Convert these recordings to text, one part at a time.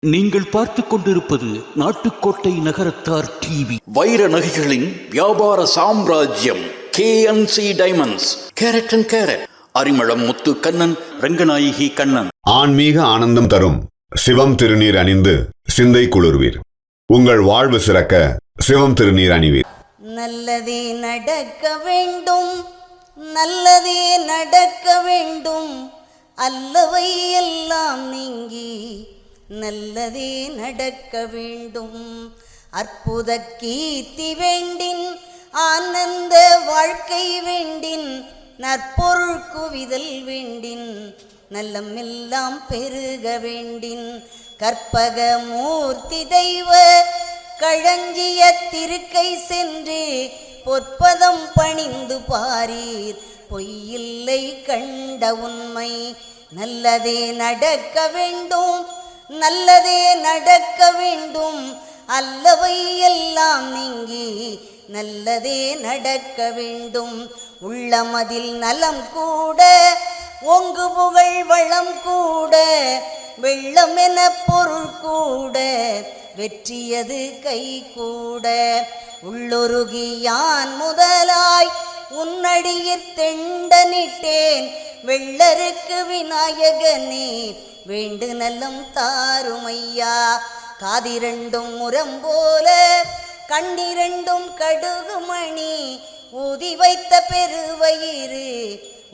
நீங்கள் பார்த்துக் கொண்டிருப்பது நாட்டுக்கோட்டை நகரத்தார் டிவி. வைர நகைகளின் வியாபார சாம்ராஜ்யம் KNC diamonds. Carat and carat. Arimalam Muthu Kannan, Ranganayaki Kannan. ஆன்மீக ஆனந்தம் தரும் சிவம் திருநீர் அணிந்து சிந்தை குளிர்வீர். உங்கள் வாழ்வு சிறக்க சிவம் திருநீர் அணிவீர். நல்லதே நடக்க வேண்டும், நல்லதே நடக்க வேண்டும், அல்லவை எல்லாம் நீங்கி நல்லதே நடக்க வேண்டும். அற்புத கீர்த்தி வேண்டின், ஆனந்த வாழ்க்கை வேண்டின், நற்பொருள் குவிதல் வேண்டின், நல்லமெல்லாம் பெருக வேண்டின், கற்பக மூர்த்தி தெய்வ களஞ்சிய திருக்கை சென்று பொற்பதம் பணிந்து பாரீர். பொய்யில்லை கண்ட உண்மை. நல்லதே நடக்க வேண்டும், நல்லதே நடக்க வேண்டும், அல்லவை எல்லாம் நீங்கி நல்லதே நடக்க வேண்டும். உள்ளமதில் நலம் கூட, ஒங்கு புகழ் வளம் கூட, வெள்ளம் என பொருள் கூட, வெற்றியது கை கூட. உள்ளொருகி யான் முதலாய் உன்னடியிற் தெண்டனிட்டேன், வெள்ளருக்கு விநாயகனே வேண்டு நலம் தாருமையா. காதிரண்டும் முரம் போல, கண்ணிரண்டும் கடுகுமணி, ஊதி வைத்த பெருவயிறு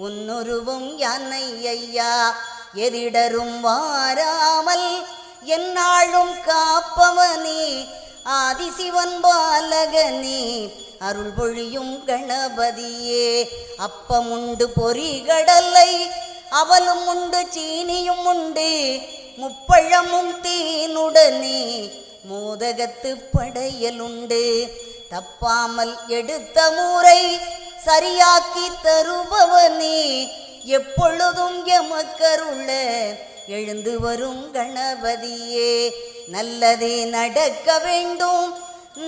உன்னுருவும் யானை ஐயா. எதிடரும் வாராமல் என்னாலும் காப்பவனே, ஆதிசிவன் பாலகனே அருள் பொழியும் கணபதியே. அப்பமுண்டு பொறிகடலை, அவலும் உண்டு சீனியும் உண்டு, முப்பழமும் தேனுடனே மோதகத்து படையலுண்டு. தப்பாமல் எடுத்த முறை சரியாக்கி தருபவனே, எப்பொழுதும் எமக்கருள எழுந்து வரும் கணபதியே. நல்லதே நடக்க வேண்டும்,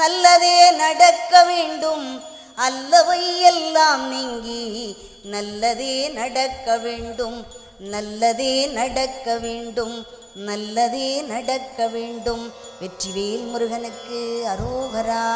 நல்லதே நடக்க வேண்டும், அல்லவை எல்லாம் நீங்கி நல்லதே நடக்க வேண்டும். நல்லதே நடக்க வேண்டும், நல்லதே நடக்க வேண்டும். வெற்றிவேல் முருகனுக்கு அரோகரா.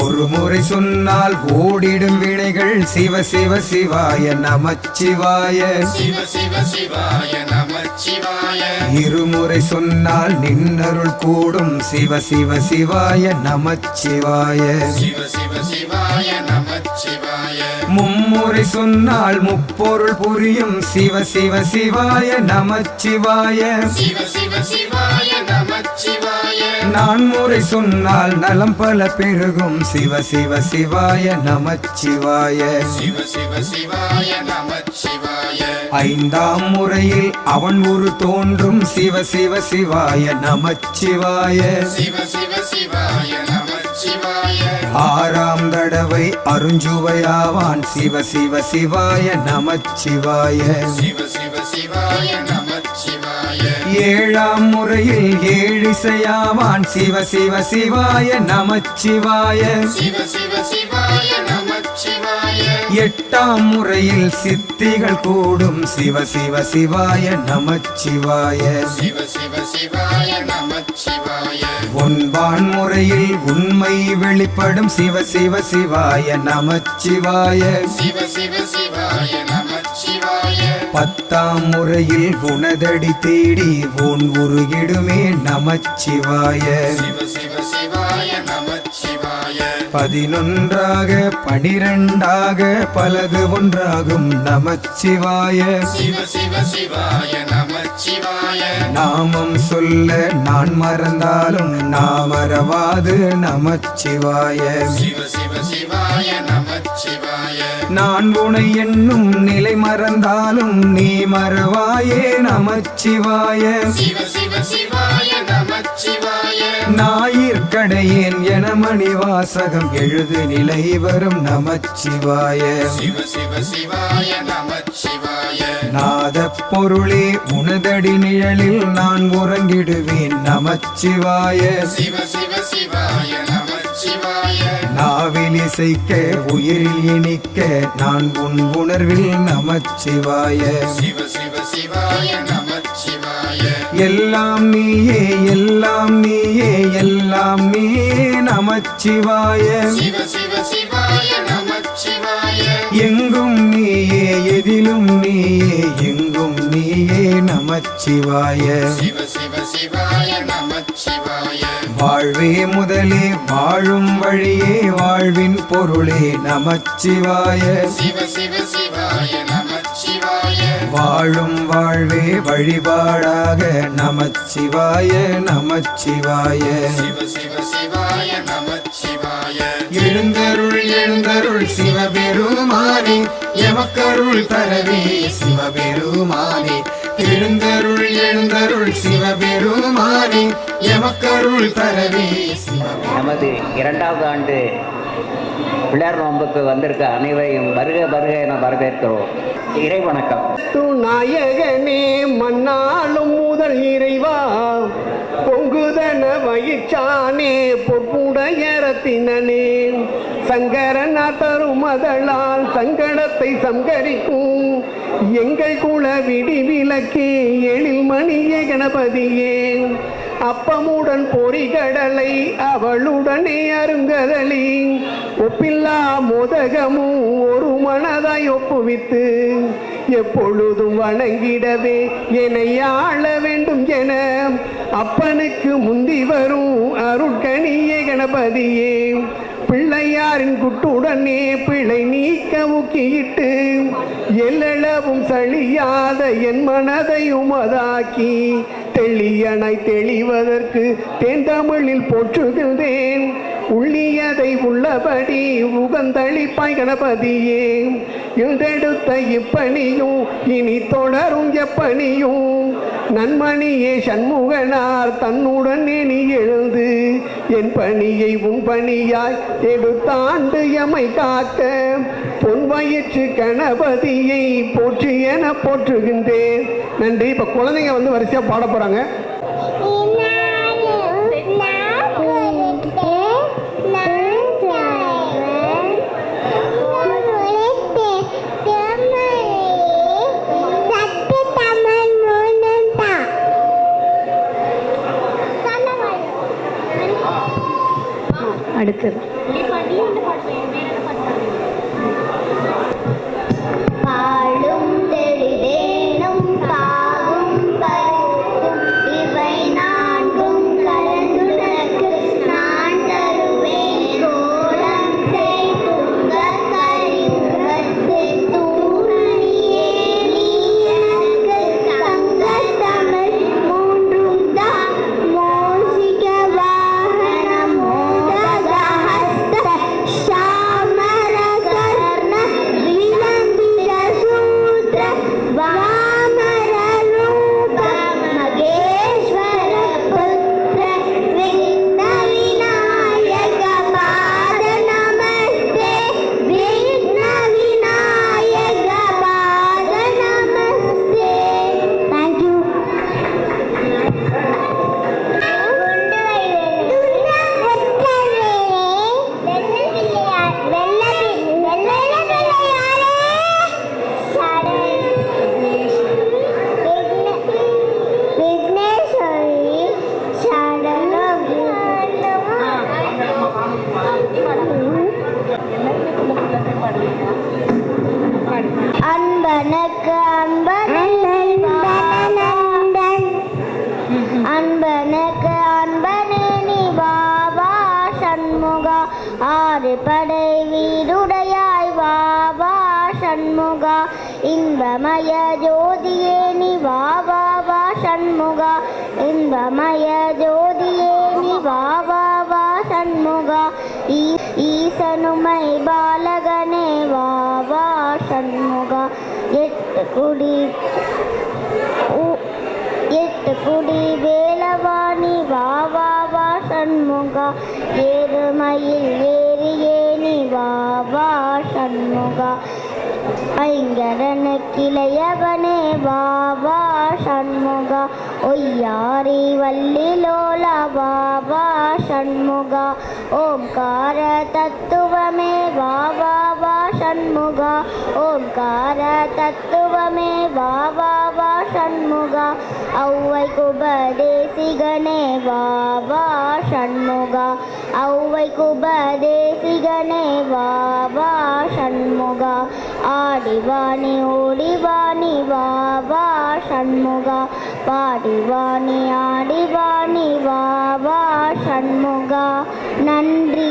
ஒரு முறை சொன்னால் ஓடிடும் வினைகள் சிவ சிவ சிவாய நமச்சிவாய, சிவ சிவ சிவாய நமச்சிவாய. இருமுறை சொன்னால் நின்னருள் கூடும் சிவ சிவ சிவாய நமச்சிவாய, சிவ சிவ சிவாய நமச்சிவாய. மும்முறை சொன்னால் முப்பொருள் புரியும் சிவ சிவ சிவாய நமச்சிவாய, சிவ சிவ சிவாய நமச்சிவாய. நான்முறை சொன்னால் நலம் பல பெருகும் சிவ சிவ சிவாய நமச்சிவாய, சிவ சிவ சிவாய நமச்சிவாய. ஐந்தாம் முறையில் அவன் ஒரு தோன்றும் சிவ சிவ சிவாய நமச்சிவாய, சிவ சிவ சிவாய நமச்சிவாய. ஆறாம் தடவை அருஞ்சுவையாவான் சிவ சிவ சிவாய நமச்சிவாய, சிவ சிவ சிவாய நமச்சிவாய. ஏழாம் முறையில் ஏழிசையாவான் சிவ சிவ சிவாய நமச்சிவாய, சிவ சிவ சிவாய நமச்சிவாய. எட்டாம் முறையில் சித்திகள் கூடும் சிவ சிவ சிவாய நமச்சிவாய, சிவ சிவ சிவாய நமச்சிவாய. ஒன்பான் முறையில் உண்மை வெளிப்படும் சிவ சிவ சிவாய நமச்சிவாய, சிவ சிவ சிவாய நமச்சிவாய. பத்தாம் முறையில் உனதடி தேடி உன் உருகிடுமே நமச்சிவாய, சிவ சிவ சிவாய நமச்சிவாய. பதினொன்றாக பனிரெண்டாக பலது ஒன்றாகும் நமச்சிவாய, சிவ சிவ சிவாய நமச்சிவாய. நாமம் சொல்ல நான் மறந்தாலும் நாமறவாது நமச்சிவாய, சிவ சிவ சிவாய நமச்சிவாய. நான் உனை என்னும் நிலை மறந்தாலும் நீ மறவாயே நமச்சிவாய, சிவ சிவ சிவாய நமச்சிவாய. ஞாயிற்கடையேன் என மணிவாசகம் எழுது நிலை வரும் நமச்சிவாய, சிவ சிவ சிவாய நமச்சிவாய. நாத பொருளே உனதடி நிழலில் நான் உறங்கிடுவேன் நமச்சிவாய, சிவ சிவ சிவாய நமச்சிவாய. நாவில் இசைக்க உயிரில் இனிக்க நான் உன் உணர்வில் நமச்சிவாய, சிவ சிவ சிவாய நமச்சிவாய. எல்லாம் நீயே எல்லாம் நீயே எல்லாம் நீயே நமச்சிவாய சிவ சிவ சிவாய நமச்சிவாய எங்கும் நீயே எதிலும் நீயே எங்கும் நீயே நமச்சிவாய சிவ சிவ சிவாய நமச்சிவாய வாழ்வே முதலே வாழும் வழியே வாழ்வின் பொருளே நமச்சிவாய சிவ சிவ சிவாய நமச்சிவாய வாழும் வாழ்வே வழிபாடாக நமச்சிவாய நமச்சிவாய சிவ சிவ சிவாய நமச்சிவாய எழுந்தருள் எழுந்தருள் சிவபெருமானே எமக்கருள் தரவே சிவபெருமானே எழுந்தருள் எழுந்தருள் சிவபெருமானே எமக்கருள் தரவே சிவபெருமானே. நமது 2வது ஆண்டு பிள்ளையார் நோன்புக்கு வந்திருக்க அனைவரையும் வருக வருக என வரவேற்கிறோம். இறை வணக்கம். நாயகனே மன்னாலும் முதல் இறைவா பொங்குதன வயிற்றானே பொற்புடையரத்தினே சங்கரனா தரும் அதழால் சங்கடத்தை சங்கரிக்கும் எங்கள் குல விடி விளக்கே எழில் மணிய கணபதியே அப்பமுடன் பொறிகடலை அவளுடனே அருங்கதலி ஒப்பில்லா மோதகமும் ஒரு மனதாய் ஒப்புவித்து எப்பொழுதும் வணங்கிடவே என்னை ஆள வேண்டும் என அப்பனுக்கு முந்தி வரும் அருட்கணிய கணபதியே பிள்ளையாரின் குட்டுடனே பிழை நீக்க ஊக்கியிட்டு எல்லளவும் சளியாத என் மனதை உமதாக்கி தெளியனாய் தெளிவதற்கு தென்தமிழில் போற்றுகின்றேன் உள்ளியதை உள்ளபடி உகந்தளிப்பாய் கணபதியே இன்றெடுத்த இப்பணியும் இனி தொடரும் எப்பணியும் நன்மணியே சண்முகனார் தன்னுடன் நீ எழுந்து என் பணியை உன் பணியாய் எடுத்தாண்டு எமை காக்க பொன் வயிற்று கணபதியை போற்றி என போற்றுகின்றேன். நன்றி. இப்ப குழந்தைங்க வந்து வரிசையா பாட போறாங்க. அடுத்தது பாலும் தெளிதேனும் பாகும் பருப்பும் இவை நான்கும் கலந்துனக்கு நான் தருவேன் கோலம் செய்துங்க கரிமுகத்து தூமணியே நீ எனக்கு சங்க தமிழ் மூன்றும் தான் மோசிக வாகனம் மோதகஹஸ்த சாமரகர்ண விலம்பித சூத்ர வாமர ரூப மகேஸ்வர புத்திர விக்ன விநாயக பாத நமஸ்தே விக்ன விநாயக பாத நமஸ்தே. தேங்க்யூ. அன்பனுக்கு அன்பனன் அன்பனுக்கு அன்பனே நீ வாவா சண்முகா ஆறு படை வீடுடையாய் வாவா சண்முகா இன்பமய ஜோதியே நீ வாவா சண்முகா இன்பமய ஜோதியே நீ வாவா சண்முகா ஈசனுமை பாலகனே வாவா சண்முகா எட்டு குடி வேலவாணி வாவா சண்முகா ஏறுமயில் ஏறியே நீ வாவா சண்முகா ஐங்கரனுக்கிளையவனே வாவா சண்முகா ஒய்யாரி வள்ளிலோலா வாவா சண்முகா ஓம்கார தத்துவமே வாவா சண்முகா ஓம்கார தத்துவமே வாவா சண்முகா ஔவைக்குபதேசிகனே வாவா சண்முகா ஔவைக்குபதேசிகனே வாவா சண்முகா ஆடிவாணி ஓடிவாணி வாவா சண்முகா பாடிவாணி ஆடிவாணி வாவா சண்முகா. நன்றி.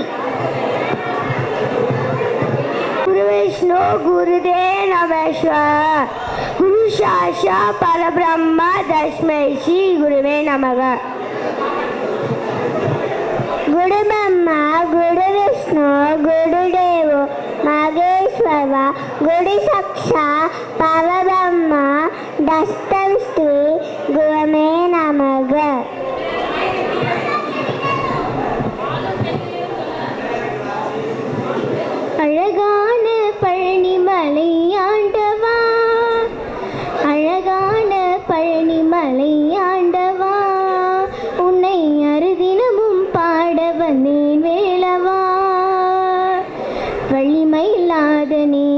குரு விஷ்ணு குருதேவ நமஸ்கார். குரு சாஷா பரபிரம்ம தஸ்மை ஸ்ரீ குருவே நமக. குரு பிரம்மா குரு விஷ்ணு குரு தேவ மகேஸ்வர குரு சாட்சா பரபிரம்ம தஸ்மை ஸ்ரீ குருவே நமக. அழகான பழனிமலை ஆண்டவா அழகான பழனிமலை ஆண்டவா உன்னை அருதினமும் பாட வந்தேன் வேளவா வலிமையில்லாதனே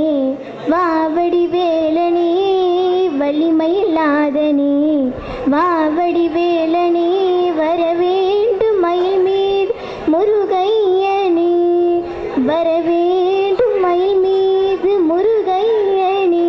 வாவடி வேலனே வலிமையில்லாதனே வாவடி வேலனே வரவேண்டும் மயில் மீது முருகையனே வரவேண்டும் மயில் மீது முருகையனே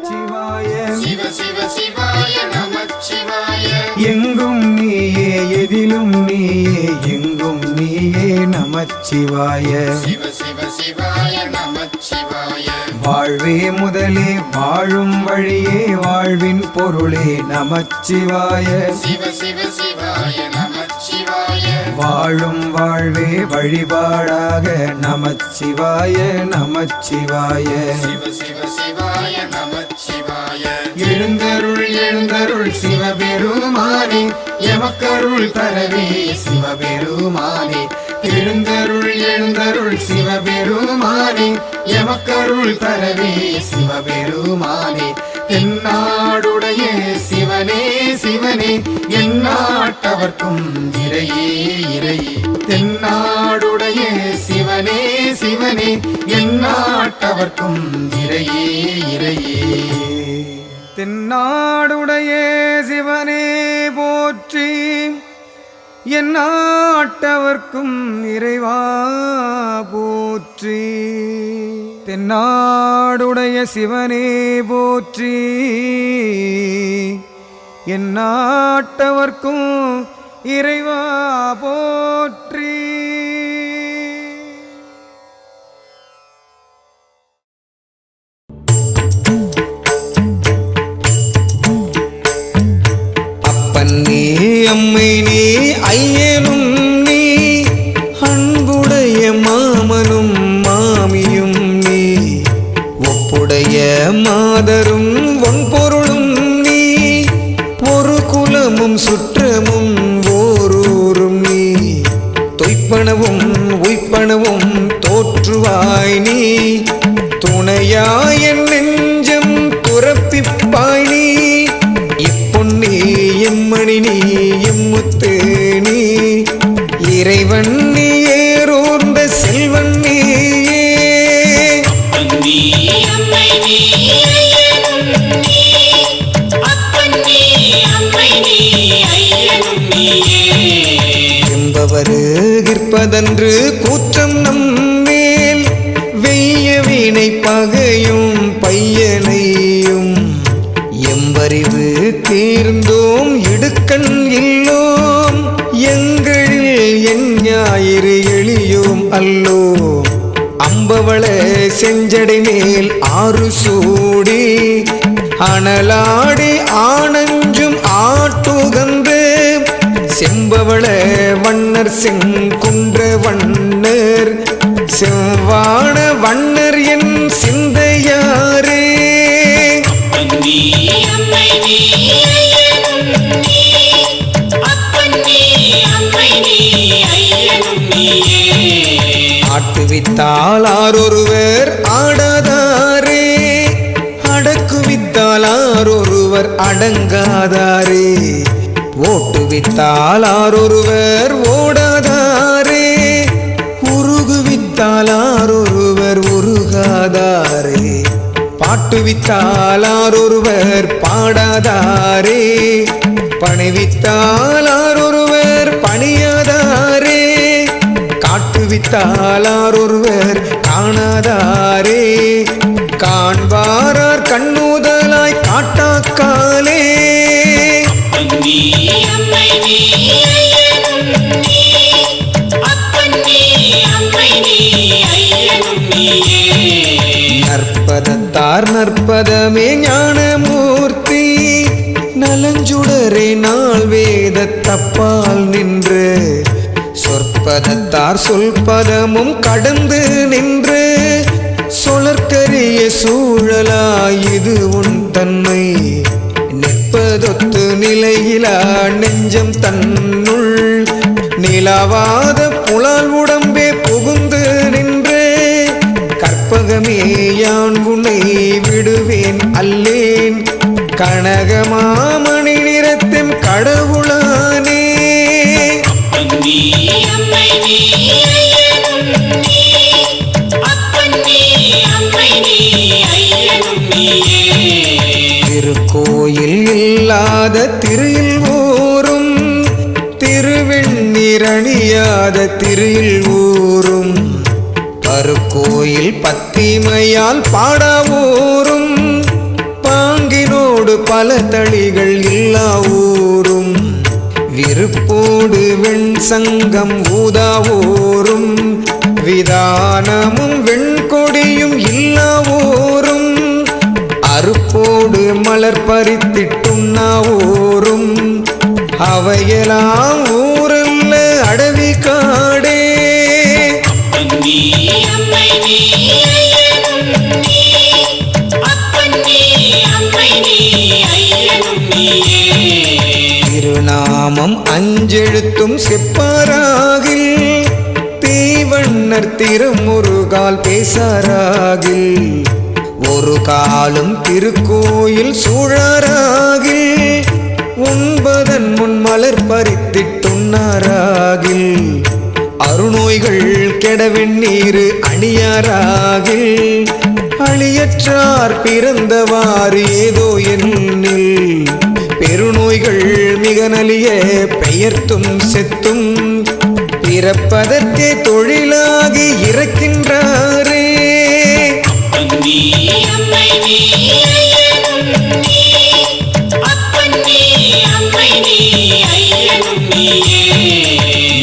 சிவாய சிவ சிவ சிவாய நமச்சிவாய எங்கும் நீயே எதிலும் நீயே எங்கும் நீயே நமச்சிவாய சிவ சிவ சிவாய நமச்சிவாய வாழ்வே முதலே வாழும் வழியே வாழ்வின் பொருளே நமச்சிவாய சிவ சிவ சிவாய நமச்சிவாய வாழும் வாழ்வே வழிபாடாக நமச்சிவாய நமச்சிவாய சிவ சிவ சிவாய நமச்சிவாய எழுந்தருள் எழுந்தருள் சிவபெருமானே எமக்கருள் தரவே சிவபெருமானே எழுந்தருள் எழுந்தருள் சிவபெருமானே எமக்கருள் தரவே சிவபெருமானே தென்னாடுடைய சிவனே சிவனே எந்நாட்டவர்க்கும் இறையே இறையே தென்னாடுடைய சிவனே சிவனே எந்நாட்டவர்க்கும் இறையே இறையே தென்னாடுடைய சிவனே போற்றி எந்நாட்டவர்க்கும் இறைவா போற்றி தென்னாடுடைய சிவனே போற்றி எந்நாட்டவர்க்கும் இறைவா போற்றி. அப்பன்னே அம்மை நீ ஐயனும் நீ அன்புடைய மாமனும் மாமியும் நீ ஒப்புடைய மாதரும் ஒன்பொருளும் நீ ஒரு குலமும் சுற்றமும் ஓரூரும் நீ தொய்ப்பனவும் உய்ப்பனவும் தோற்றுவாய் நீ துணையாய் என் நெஞ்சம் துறப்பிப்பாய் நீ இப்பொன்னி எம்மணி நீ எம்முத்து நீ இறைவன் நீ ஏறோர்ந்த செல்வன் நீயே என்பவருகிற்பதன்று கூற்றம் நம்மேல் வெய்ய வீணை பகையும் பையனையும் எம்பறிவு தேர்ந்தோம் இடுக்கண் இல்லோம் எங்களில் என் ஞாயிறு எளியோம் அல்லோம் அம்பவள செஞ்சடை மேல் ஆறு சூடி அனலாடி ஆனஞ்சும் ஆட்டுகந்து செம்பவள வண்ணர் செங்குன்ற வண்ணர் செவ்வான வண்ணர் என் சிந்தையாரே ஆட்டுவித்தால் ஆரொருவர் ஆடாதாரே ஆரொருவர் அடங்காதாரே, ஓட்டுவித்தால் ஆரொருவர் ஓடாதாரே, உருகுவித்தால் ஆரொருவர் உருகாதாரே, பாட்டுவித்தால் ஆரொருவர் பாடாதாரே, பணிவித்தால் ஆரொருவர் பணியாதாரே, காட்டுவித்தால் ஆரொருவர் காணாதாரே, காண்பாரார் கண்ணுதலாய் காட்டாக்காலே. நற்பதத்தார் நற்பதமே ஞானமூர்த்தி, நலஞ்சுடரே நாள் வேத தப்பால் நின்று, சொற்பதத்தார் சொல்பதமும் கடந்து நின்று, சொலற்கரிய சூழலாய் இது உன் தன்மை, நிற்பதொத்து நிலையிலா நெஞ்சம் தன்னுள், நிலவாத புலால் உடம்பே புகுந்து நின்று, கற்பகமே யான் உன்னை விடுவேன் அல்லேன், கனகமாமணி நிறத்தெம் கடவுளானே. திருக்கோயில் இல்லாத திரியில் ஊரும், திருவெண்ணீரணியாத திரியில் ஊரும், பருக்கோயில் பத்திமையால் பாடா ஊரும், பாங்கினோடு பல தளிகள் இல்லா ஊரும், விருப்போடு வெண் சங்கம் ஊதா ஊரும், விதானமும் வெண்கொடியும் இல்லா ஊரும், அறுப்போடு மலர் பறித்திட்டுண்ணா ஊரும், அவையெல்லாம் ஊரல்ல அடவி காடே. திருநாமம் அஞ்செழுத்தும் செப்பாராகில், தீவண்ணர் திருமுருகால் பேசாராகில், ஒரு காலும் திருக்கோயில் சூழாராகில், உண்பதன் முன் மலர் பறித்திட்டுண்ணாராகில், அருநோய்கள் கெடவெண்ணீர் அணியாராகில், அழியற்றார் பிறந்தவாறு ஏதோ என்னில், பெருநோய்கள் மிக நலிய பெயர்த்தும் செத்தும், பிறப்பதற்கே தொழிலாகி இறக்கின்றாரே.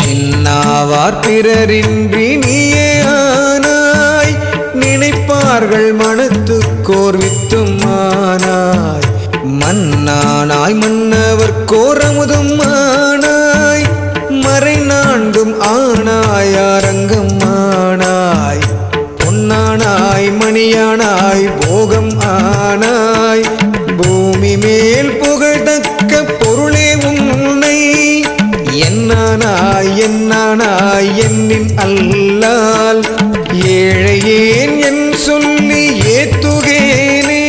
நின்னாவார் பிறரின்றி நீயே ஆனாய், நினைப்பார்கள் மனத்துக்கோர் வித்தும் ஆனாய், மன்னானாய் மன்னவர்க்கோர் அமுதும் ஆனாய், மறை நான்கும் ஆனாய் அரங்கம் ஆனாய், பொன்னானாய் மணியானாய் போகம் ஆனாய், பூமி மேல் புகழ்தக்க பொருளே உன்னை, என்னானாய் என்னானாய் என்னின் அல்லால், ஏழையேன் என் சொல்லி ஏத்துகேனே.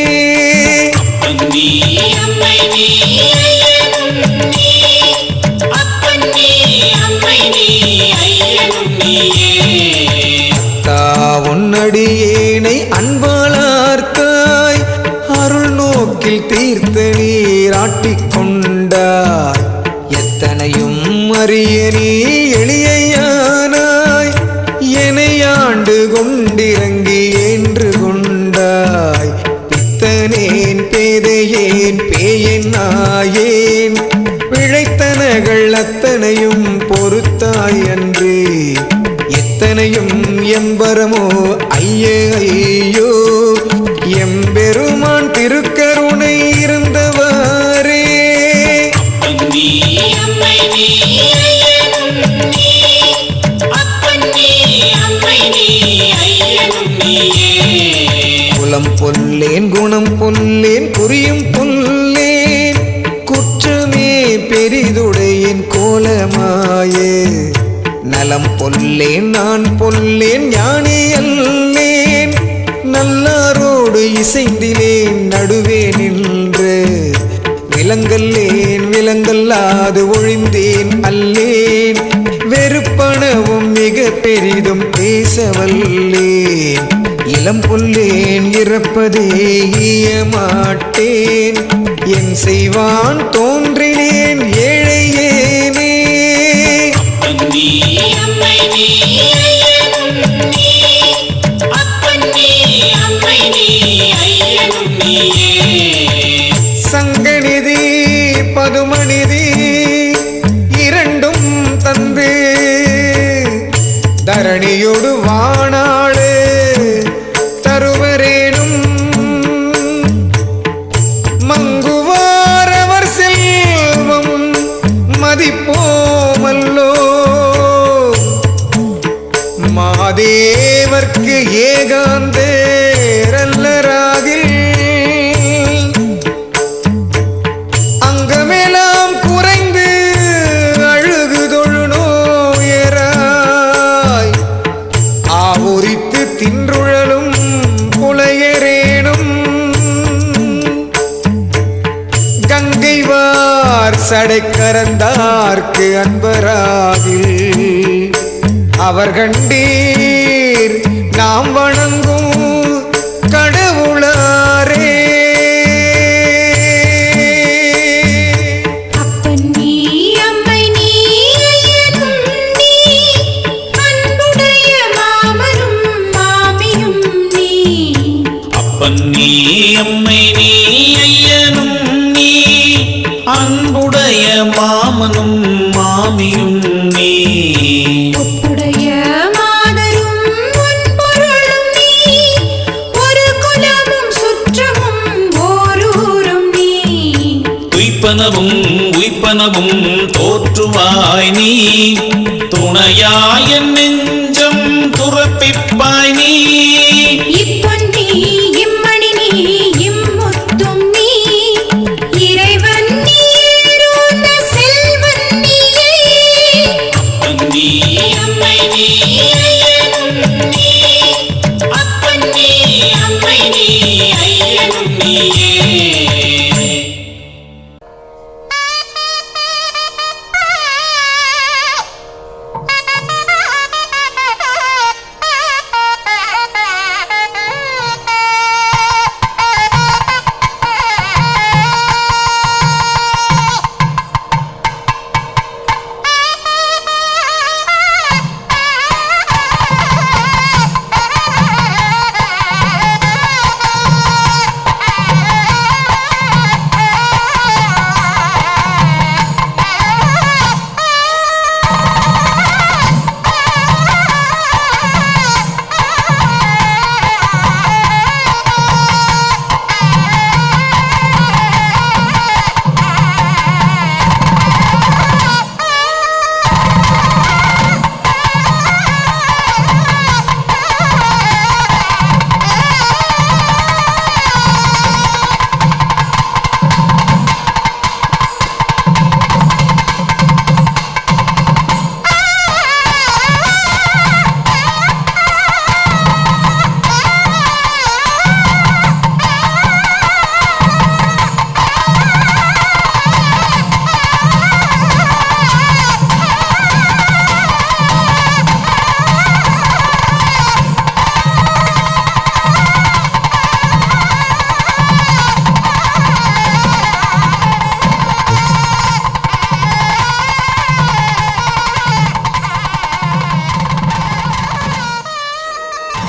உன்னடியேனை அன்பாளார்த்தாய், அருள் நோக்கில் தீர்த்த நீராட்டிக் கொண்டாய், எத்தனையும் அறிய நீ எளியானாய், எனையாண்டு கொண்டிறங்கி என்று கொண்டாய், பித்தனேன் பேதையேன் பேயன் நாயேன், பிழைத்தனகள் அத்தனையும் பொறுத்தாய் அன்றே, எத்தனையும் எம்பரமோ ஐய ஐயோ, எம்பெருமான் திருக்கருணை இருந்தவாறே. குலம் பொல்லேன் குணம் பொல்லேன் புரியும் பொல்லேன், குற்றமே பெரிதுடையேன் கோலமாயே, நலம் பொல்லேன் நான் பொல்லேன் ஞானி அல்லேன், நல்லாரோடு இசைந்திலேன் நடுவே நின்று விலங்கல்லேன் விலங்கல்லாது ஒழிந்தேன் அல்லேன் வெறுப்பனவும் மிக பெரிதும் பேசவல்லேன் இளம் புல்லேன் இறப்பதே மாட்டேன் என் செய்வான் தோன்றினேன் ஏழையேனே சங்கநிதி பதுமநிதி இரண்டும் தந்து தரணியோடு வாணாடு தருவரேனும் மங்குவாரவர் செல்வம் மதிப்போமல்லோ மாதேவர்க்கு ஏகாந்தேரல்லராகில் அங்கமெல்லாம் குறைந்து அழுகுதொழு நோயராய் ஆவுரித்து தின்றுழலும் புலையரேனும் கங்கைவார் சடை கரந்தார்க்கு அன்பராகில் அவர் கண்டீர் நாம் வணங்கும் கடவுளாரே நீ அம்மை நீ ஐயனும் நீ அன்புடைய மாமனும் மாமியும் நீ ஒப்புடைய மாதரும் பொருளும் நீ ஒரு குலமும் சுற்றமும் ஓரூரும் நீ உய்ப்பனவும் தோற்றுவாய் நீ துணையாய நெஞ்சம் துறப்பிப்பாய் நீ இப்பொன்னி இம்மணி நீ இம்முத்தும் நீ இறைவன் நீருந்த செல்வன் நீயே நீ அம்மை நீ ஐயனும் நீ அப்பன் நீ அம்மை நீ ஐயனும் நீயே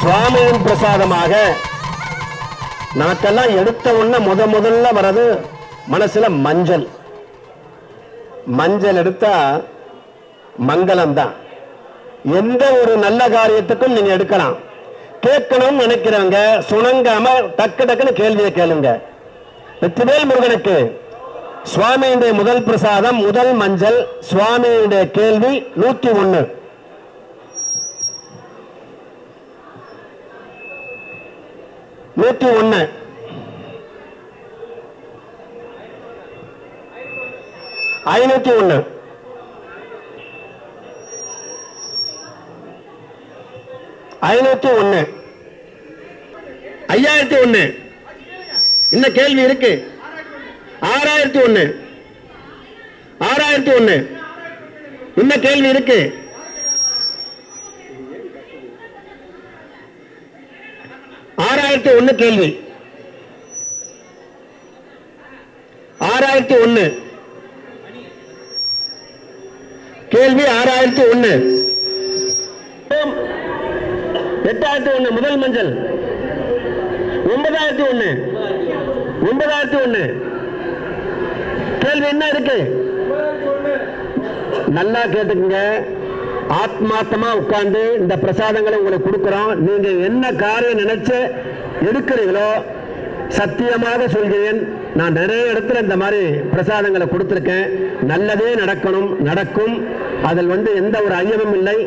சுவாமியின் பிரசாதமாக நமக்கெல்லாம் எடுத்த உடனே முதல்ல வர்றது மனசுல மஞ்சள். மஞ்சள் எடுத்தா மங்களம் தான். எந்த ஒரு நல்ல காரியத்துக்கும் நீங்க எடுக்கலாம். கேட்கணும்னு நினைக்கிறவங்க சுணங்காம டக்குன்னு கேள்வியை கேளுங்க. வெற்றிவேல் முருகனுக்கு சுவாமியுடைய முதல் பிரசாதம் முதல் மஞ்சள். சுவாமியுடைய கேள்வி 101. $101 501 501 5001. இன்னும் கேள்வி இருக்கு. 6001. 6001. இன்னும் கேள்வி இருக்கு. 6001 கேள்வி. 6001 கேள்வி. 6001. 8001 முதல் மஞ்சள். 9001. 9001 கேள்வி என்ன இருக்கு? நல்லா கேட்டுக்குங்க. ஆத்மார்த்தமா உட்கார்ந்து இந்த பிரசாதங்களை உங்களுக்கு கொடுக்கிறோம். நீங்க என்ன காரியம் நினைச்சு எடுக்கிறீங்களோ சத்தியமாக சொல்கிறேன், நான் நிறைய இடத்துல இந்த மாதிரி பிரசாதங்களை கொடுத்திருக்கேன். நல்லதே நடக்கணும், நடக்கும். அதில் எந்த ஒரு ஐயமும் இல்லை.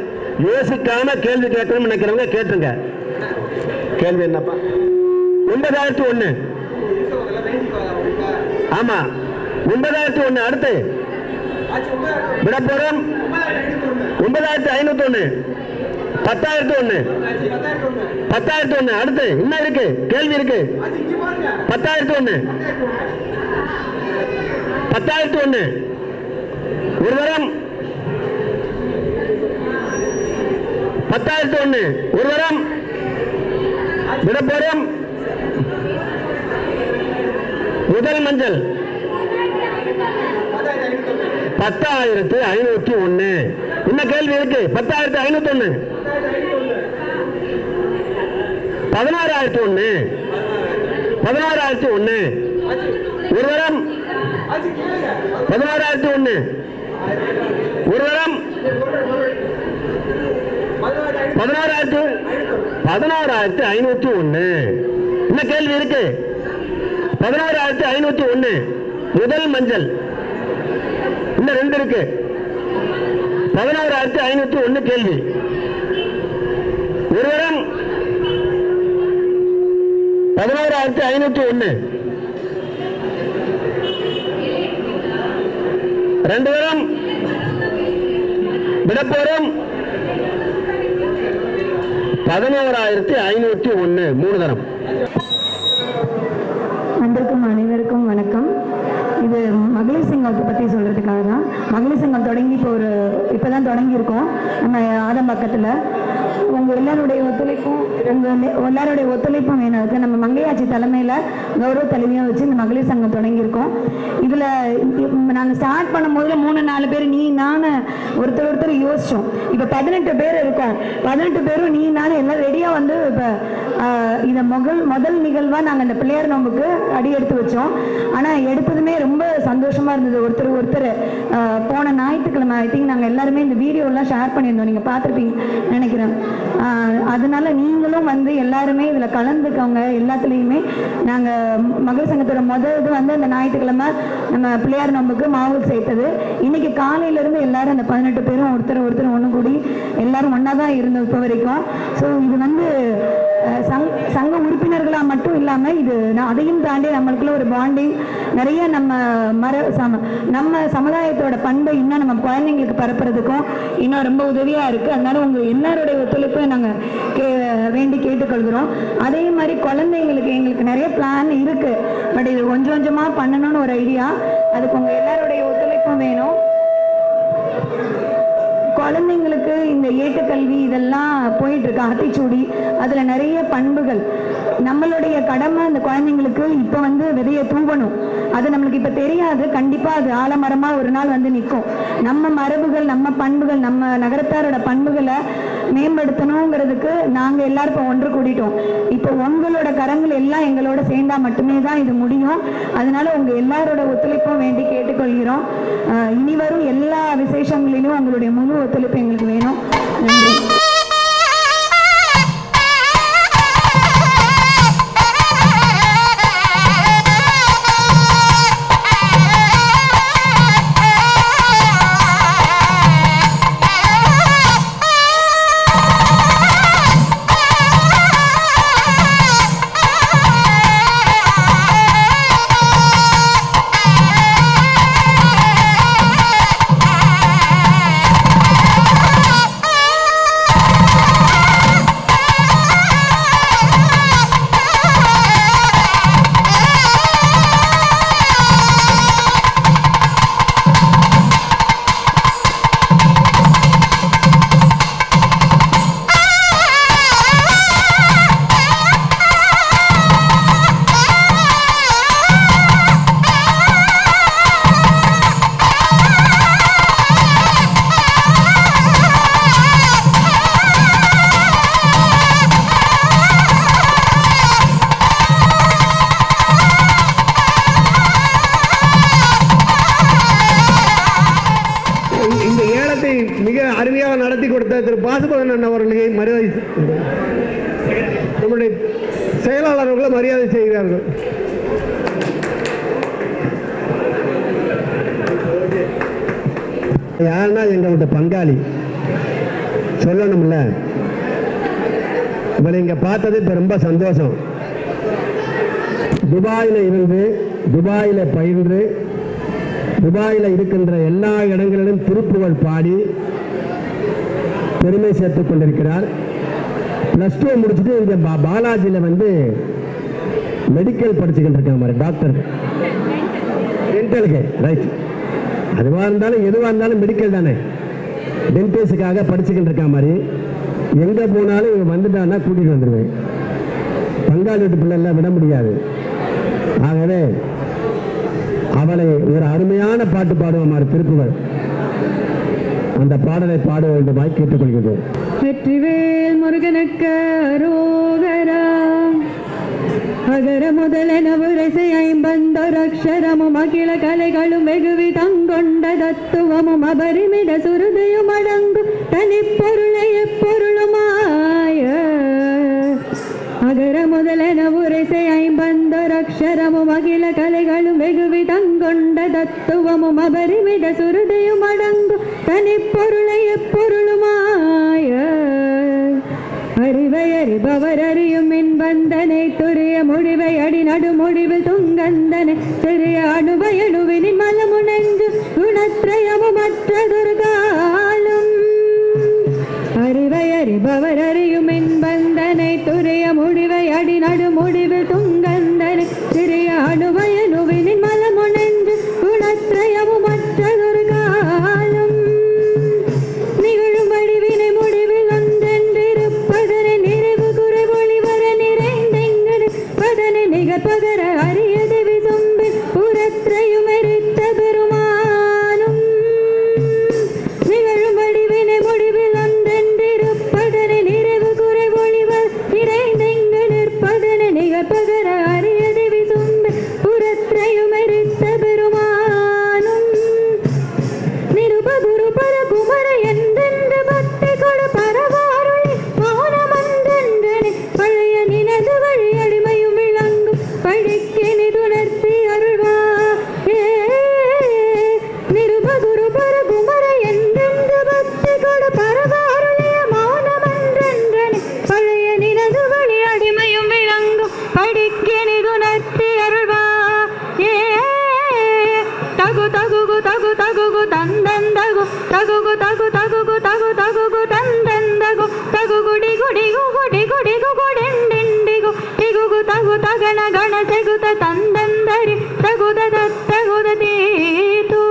யோசிக்காம கேள்வி கேட்கணும் நினைக்கிறவங்க கேட்டுருங்க. கேள்வி என்னப்பா? 9001. ஆமா, 9001. அடுத்து விடப்புறம் 9501. 10001. 10001. அடுத்து என்ன இருக்கு? கேள்வி இருக்கு. 10001. 10001 ஒரு தரம். 10001 ஒரு தரம். விடப்புறம் முதல் மஞ்சள் 10501. என்ன கேள்வி இருக்கு? 10501. 16001. 16001 ஒரு தரம். 16001 ஒரு தரம். 16501. என்ன கேள்வி இருக்கு? 16501 முதல் மஞ்சள். இன்னும் 2 இருக்கு. 16501 கேள்வி ஒரு தரம். 16501 2 தரம். விடப்போரும் 11501 3 தரம். அன்றைக்கும் அனைவருக்கும் வணக்கம். இது மகளிர் சங்கத்தை பற்றி சொல்கிறதுக்காக தான். மகளிர் சங்கம் தொடங்கி இப்போ தான் தொடங்கியிருக்கோம் நம்ம ஆதம்பாக்கத்தில். உங்கள் எல்லாருடைய ஒத்துழைப்பும் எல்லாருடைய ஒத்துழைப்பும் வேணும். அதுக்கு நம்ம மங்கையாட்சி தலைமையில் கௌரவ தலைவியாக வச்சு இந்த மகளிர் சங்கம் தொடங்கியிருக்கோம். இதில் நாங்கள் ஸ்டார்ட் பண்ணும்போது 3-4 பேர் நீ நான் ஒருத்தர் யோசித்தோம். இப்போ 18 பேர் இருக்கோம். 18 பேரும் நீ நான் எல்லாம் ரெடியாக இப்போ இதை முதல் நிகழ்வாக நாங்கள் இந்த பிள்ளையார் நோம்புக்கு அடி எடுத்து வச்சோம். ஆனால் எடுத்ததுமே ரொம்ப சந்தோஷமாக இருந்தது. ஒருத்தர் போன ஞாயிற்றுக்கிழமை ஐ திங்க் நாங்கள் எல்லாருமே இந்த வீடியோலாம் ஷேர் பண்ணியிருந்தோம். நீங்கள் பார்த்துருப்பீங்க நினைக்கிறேன். அதனால நீங்களும் எல்லாருமே இதில் கலந்துக்கோங்க. எல்லாத்துலேயுமே நாங்கள் மகளிர் சங்கத்தோட இது அந்த ஞாயிற்றுக்கிழமை நம்ம பிள்ளையார் நோம்புக்கு மாவு சேர்த்தது. இன்னைக்கு காலையிலேருந்து எல்லாரும் அந்த 18 பேரும் ஒருத்தர் ஒன்று கூடி எல்லாரும் ஒன்றா தான் இருந்தோம் இப்போ வரைக்கும். ஸோ இது சங்க உறுப்பினர்களாக மட்டும் இல்லாமல் இது அதையும் தாண்டி நம்மளுக்குள்ள ஒரு பாண்டிங் நிறைய நம்ம சமுதாயத்தோட பண்பை இன்னும் நம்ம குழந்தைங்களுக்கு பரப்புறதுக்கும் இன்னும் ரொம்ப உதவியாக இருக்குது. அதனால உங்கள் எல்லாருடைய ஒத்துழைப்பை நாங்கள் வேண்டி கேட்டுக்கொள்கிறோம். அதே மாதிரி குழந்தைங்களுக்கு எங்களுக்கு நிறைய பிளான் இருக்குது. பட் இது கொஞ்சம் கொஞ்சமாக பண்ணணும்னு ஒரு ஐடியா. அதுக்கு உங்கள் எல்லாருடைய ஒத்துழைப்பும் வேணும். குழந்தைங்களுக்கு இந்த ஏட்டுக்கல்வி இதெல்லாம் போயிட்டு இருக்கு, ஆத்திச்சூடி. அதுல நிறைய பண்புகள் நம்மளுடைய கடமை. அந்த குழந்தைங்களுக்கு இப்ப விதையை தூவணும். அது நம்மளுக்கு இப்ப தெரியாது. கண்டிப்பா அது ஆலமரமா ஒரு நாள் நிற்கும். நம்ம மரபுகள், நம்ம பண்புகள், நம்ம நகரத்தாரோட பண்புகளை மேம்படுத்தணுங்கிறதுக்கு நாங்க எல்லாரும் ஒன்று கூடிட்டோம். இப்போ உங்களோட கரங்கள் எல்லாம் எங்களோட சேர்ந்தா மட்டுமே தான் இது முடியும். அதனால உங்க எல்லாரோட ஒத்துழைப்பும் வேண்டி கேட்டுக்கொள்கிறோம். இனி வரும் எல்லா விசேஷங்களிலும் உங்களுடைய முழு ஒத்துழைப்பு எங்களுக்கு வேணும். நன்றி. மிக அருமையாக நடத்தி கொடுத்த திரு பாசுபதன் அண்ணன் அவர்களை மரியாதை நம்முடைய செயலாளர்களை மரியாதை செய்கிறார்கள். யாருன்னா எங்களோட பங்காளி சொல்லணும்ல, இவரை இங்க பார்த்தது இப்ப ரொம்ப சந்தோஷம். துபாயில் இருந்து, துபாயில் பயின்று, துபாயில் இருக்கின்ற எல்லா இடங்களிலும் திருப்புகழ் பாடி பெருமை சேர்த்துக் கொண்டிருக்கிறார். +2 முடிச்சுட்டு இங்க பாலாஜியில் வந்து மெடிக்கல் படிச்சுக்கிட்டு இருக்காங்க மாதிரி, டாக்டர் டென்டலுக்கு. ரைட், அதுவாக இருந்தாலும் எதுவாக இருந்தாலும் மெடிக்கல் தானே, டென்டிஸ்டுக்காக படிச்சுக்கிட்டு இருக்கா மாதிரி. எங்கே போனாலும் இவங்க வந்துட்டான்னா கூட்டிகிட்டு வந்துடுவேன். பங்காளி வீட்டு பிள்ளைலாம் விட முடியாது. ஆகவே அவளை ஒரு அருமையான பாட்டு பாடுவோம் மாதிரி திருப்புகள், அந்த பாடலை பாட வேண்டுமாய் கேட்டுக்கொள்கிறேன். வெற்றிவேல் முருகனுக்கு அரோகரா. அகர முதலென உரைசை 51 அக்ஷரமும் அகில கலைகளும் வெகுவி தங்கொண்ட தத்துவமும் அபரிமித சுருதியும் அடங்கும் தனிப்பொருளை எப்பொருளுமாய. அகர முதலென உரைசை 51 அக்ஷரமும் அகில கலைகளும் வெகுவி தங்கொண்ட தத்துவமும் அபரிமித சுருதியும் அடங்கும் தனிப்பொருளை எப்பொருளுமாய. அறிவை அறிபவர் அறியும் இன்பந்தனை துரிய முடிவை அடி நடு முடிவில் துங்கந்தனை சிறிய அணுவை அணுவினின் மலமுணஞ்சு குணத்ரயமும் மற்றதொரு காலம். அறிவை அறிபவர் அறியும் இன்பந்தனை துரிய முடிவை அடி நடு முடிவில் துங்கந்தனை சிறிய அணுவை அணுவினின் மலமுணஞ்சு குணத்ரயமும் மற்றதொரு காலம். நிகழும் வடிவினை முடிவில் ஒன்றென்றிருப்பதனை நிறைவு குறைவொளி வர நிறைந்தெங்கனை நிகழ்பகர அரியது விசும்பில் புறத்தையும் எரித்த பெருமானும். நிகழும் வடிவினை முடிவில் ஒன்றென்றிருப்பதனை நிறைவு குறைவொளி வர நிறைந்தெங்கு நிற்பதனை நிகழ்பகர அரியது விசும்பில் புறத்தையும் எரித்த பெருமானும். நிருபகுரு பரகுமர என்றென்று பக்தி கொடு பரவாருளி மௌனமன்றென்றனை பழைய நினது வழி அடிமையும் விளங்கும் படிக்கினி துணர்த்தி அருள்வா. நிருபகுரு பரகுமர என்றென்று பக்தி கொடு பரவாருளி மௌனமன்றென்றனை பழைய நினது வழி அடிமையும் விளங்கும் படிக்கினி துணர்த்தி அருள்வா. தகு தகுகு தகு தகுகு தந்தந்தகு தகுகு தகு தகுகு தகு தகுகு தந்தந்தகு தகுகுடி குடி குடி குடி குடெண்டிண்டிகு திகுகு தகு தகன ಗಣ ತೆಗುತ ತಂದಂದರಿ ತಗುದ ತಗುದ ತೀತು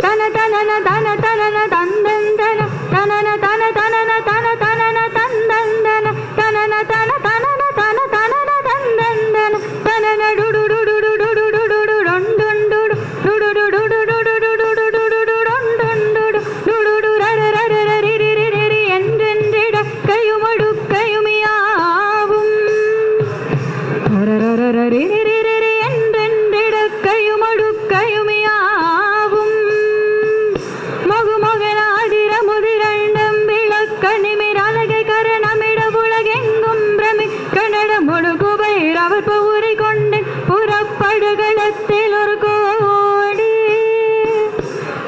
ತನ ತನನ ತನ ತನನ ತಂದಂದನ ತನನ ತನ ತನನ ತನ ತನನ ತಂದಂದನ ತನನ ತನ ತನನ ತನ ತನನ ತಂದಂದನ ತನನ ಡುಡು ಡುಡು ಡುಡು ಡುಡು ಡುಡು ರೊಂಡುಂಡು ಡುಡು ಡುಡು ಡುಡು ಡುಡು ಡುಡು ಡುಡು ರೊಂಡುಂಡು ಡುಡು ರರ ರರ ರಿ ರಿ ರಿ ರಿ ಎಂದೆಂದಿಡ ಕೈಯುಮಡು ಕೈಯುಮಿಯಾവും ரர ரர ரி ரி ரி ரி ಎಂದೆಂದಿಡ ಕೈಯುಮಡು ಕೈಯುಮಿಯಾവും மகுமகனாதிர முதிரண்டம் விளக்கணிமிரலகை கரணமிட உலகெங்கும் பிரமி கன்னட முழுகு பைரவர் பவுரை கொண்டேன் புறப்படுகளத்தில் ஒரு கோடி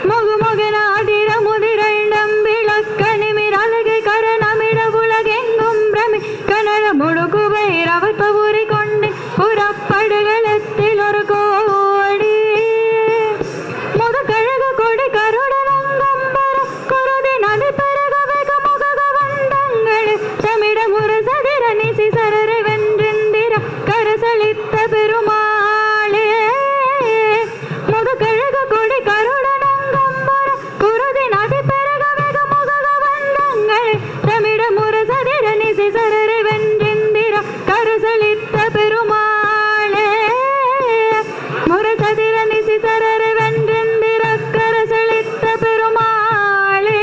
மகுமகனாதிர முதிரண்டம் விளக்கணிமிரலகை கரணமிட உலகெங்கும் பிரமி கன்னட முழுகு பைரவர் பவுரை கொண்டேன் புறப்படுகளத்தில் ஒரு கோடி முதுகழகு கொடி கருடனங்கம்பர குருதி நதி பெருக வெகு முகக வந்தங்கள் தமிழ முரசதிர நிசி சரரை வென்றெந்திர கரசளித்த பெருமாளே முதுகழகு கொடி கருடனங்கம்பர குருதி நதி பெருக வெகு முகக வந்தங்கள் தமிழ முரசதிர நிசி சரரை வென்றெந்திர கரசளித்த பெருமாளே முரசதிர நிசி சரரை வென்றெந்திர கரசளித்த பெருமாளே.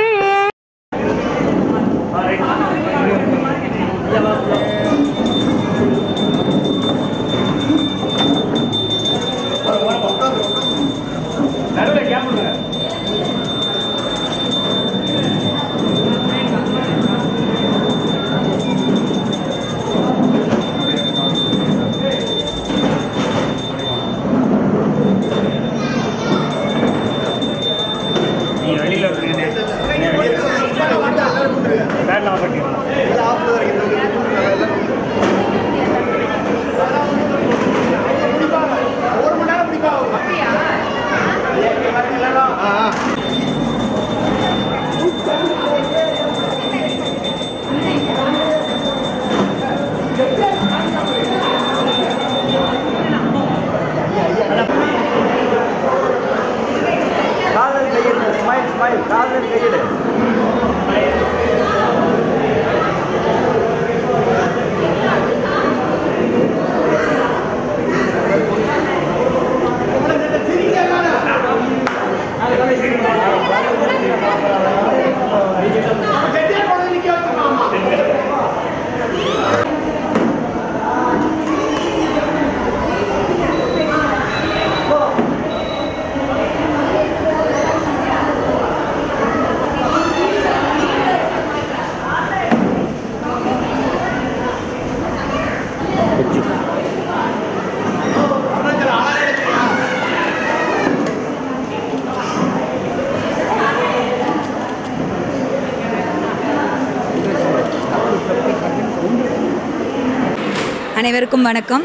அனைவருக்கும் வணக்கம்.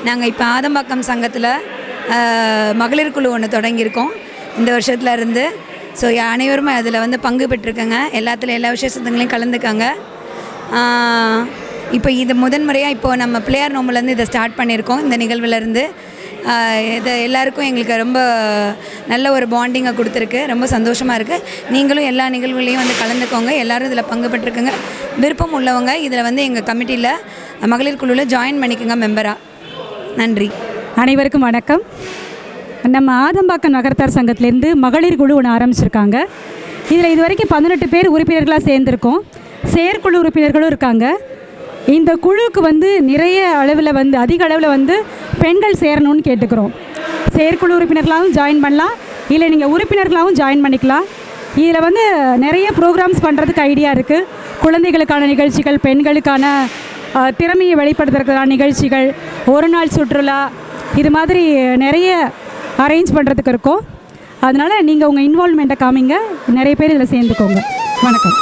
நாங்கள் இப்போ ஆதம்பாக்கம் சங்கத்தில் மகளிர் குழு ஒன்று தொடங்கியிருக்கோம் இந்த வருஷத்துல இருந்து. ஸோ அனைவரும் அதில் வந்து பங்கு பெற்றிருக்கங்க. எல்லாத்துலேயும் எல்லா விசேஷத்துங்களையும் கலந்துக்காங்க. இப்போ இது முதன்முறையாக இப்போது நம்ம பிள்ளையார் நோம்புலேருந்து இதை ஸ்டார்ட் பண்ணியிருக்கோம். இந்த நிகழ்வுலேருந்து இது எல்லாருக்கும் எங்களுக்கு ரொம்ப நல்ல ஒரு பாண்டிங்கை கொடுத்துருக்கு. ரொம்ப சந்தோஷமாக இருக்குது. நீங்களும் எல்லா நிகழ்வுகளையும் வந்து கலந்துக்கோங்க. எல்லோரும் இதில் பங்கு பெற்றிருக்குங்க. விருப்பம் உள்ளவங்க இதில் வந்து எங்கள் கமிட்டியில் மகளிர் குழுவில் ஜாயின் பண்ணிக்கோங்க மெம்பராக. நன்றி. அனைவருக்கும் வணக்கம். நம்ம ஆதம்பாக்கம் நகரத்தார் சங்கத்திலேருந்து மகளிர் குழு ஒன்று ஆரம்பிச்சிருக்காங்க. இதில் இது வரைக்கும் 18 பேர் உறுப்பினர்களாக சேர்ந்துருக்கோம். செயற்குழு உறுப்பினர்களும் இருக்காங்க. இந்த குழுவுக்கு வந்து நிறைய அளவில் வந்து அதிக அளவில் வந்து பெண்கள் சேரணும்னு கேட்டுக்கிறோம். செயற்குழு உறுப்பினர்களாகவும் ஜாயின் பண்ணலாம், இல்லை நீங்கள் உறுப்பினர்களாகவும் ஜாயின் பண்ணிக்கலாம். இதில் வந்து நிறைய ப்ரோக்ராம்ஸ் பண்ணுறதுக்கு ஐடியா இருக்குது. குழந்தைகளுக்கான நிகழ்ச்சிகள், பெண்களுக்கான திறமையை வெளிப்படுத்துறதுக்கான நிகழ்ச்சிகள், ஒரு நாள் சுற்றுலா, இது மாதிரி நிறைய அரேஞ்ச் பண்ணுறதுக்கு இருக்கும். அதனால் நீங்கள் உங்கள் இன்வால்வ்மெண்ட்டை காமிங்க. நிறைய பேர் இதில் சேர்ந்துக்கோங்க. வணக்கம்.